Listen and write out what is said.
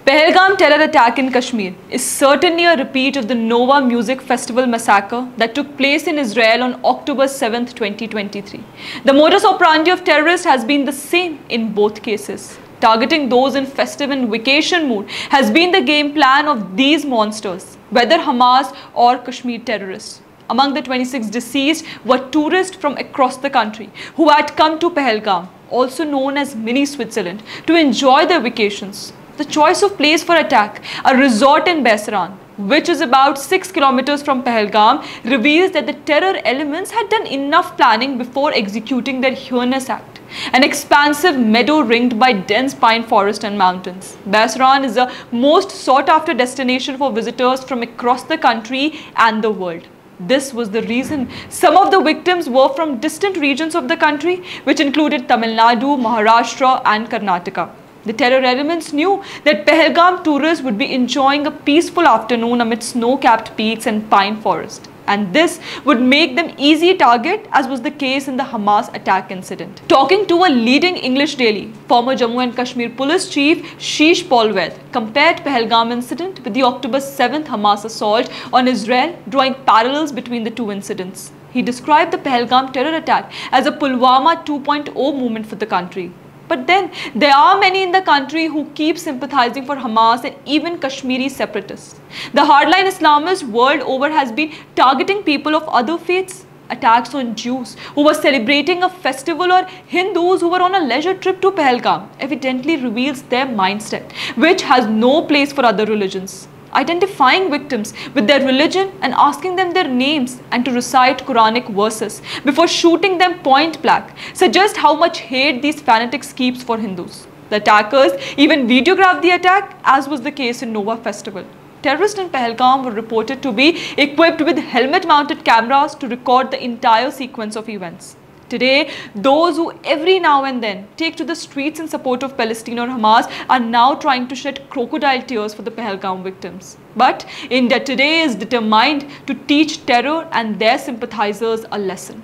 Pahalgam terror attack in Kashmir is certainly a repeat of the Nova Music Festival massacre that took place in Israel on October 7, 2023. The modus operandi of terrorists has been the same in both cases. Targeting those in festive and vacation mood has been the game plan of these monsters, whether Hamas or Kashmir terrorists. Among the 26 deceased were tourists from across the country who had come to Pahalgam, also known as Mini Switzerland, to enjoy their vacations. The choice of place for attack, a resort in Baisaran, which is about 6 kilometers from Pahalgam, reveals that the terror elements had done enough planning before executing their heinous act. An expansive meadow ringed by dense pine forest and mountains. Baisaran is the most sought after destination for visitors from across the country and the world. This was the reason some of the victims were from distant regions of the country, which included Tamil Nadu, Maharashtra and Karnataka. The terror elements knew that Pahalgam tourists would be enjoying a peaceful afternoon amid snow-capped peaks and pine forest. And this would make them easy target, as was the case in the Hamas attack incident. Talking to a leading English daily, former Jammu and Kashmir Police Chief Sheesh Polwell compared Pahalgam incident with the October 7th Hamas assault on Israel, drawing parallels between the two incidents. He described the Pahalgam terror attack as a Pulwama 2.0 movement for the country. But then, there are many in the country who keep sympathizing for Hamas and even Kashmiri separatists. The hardline Islamists world over has been targeting people of other faiths. Attacks on Jews who were celebrating a festival or Hindus who were on a leisure trip to Pahalgam evidently reveals their mindset, which has no place for other religions. Identifying victims with their religion and asking them their names and to recite Quranic verses before shooting them point blank suggests how much hate these fanatics keep for Hindus. The attackers even videographed the attack, as was the case in Nova Festival. Terrorists in Pahalgam were reported to be equipped with helmet-mounted cameras to record the entire sequence of events. Today, those who every now and then take to the streets in support of Palestine or Hamas are now trying to shed crocodile tears for the Pahalgam victims. But India today is determined to teach terror and their sympathizers a lesson.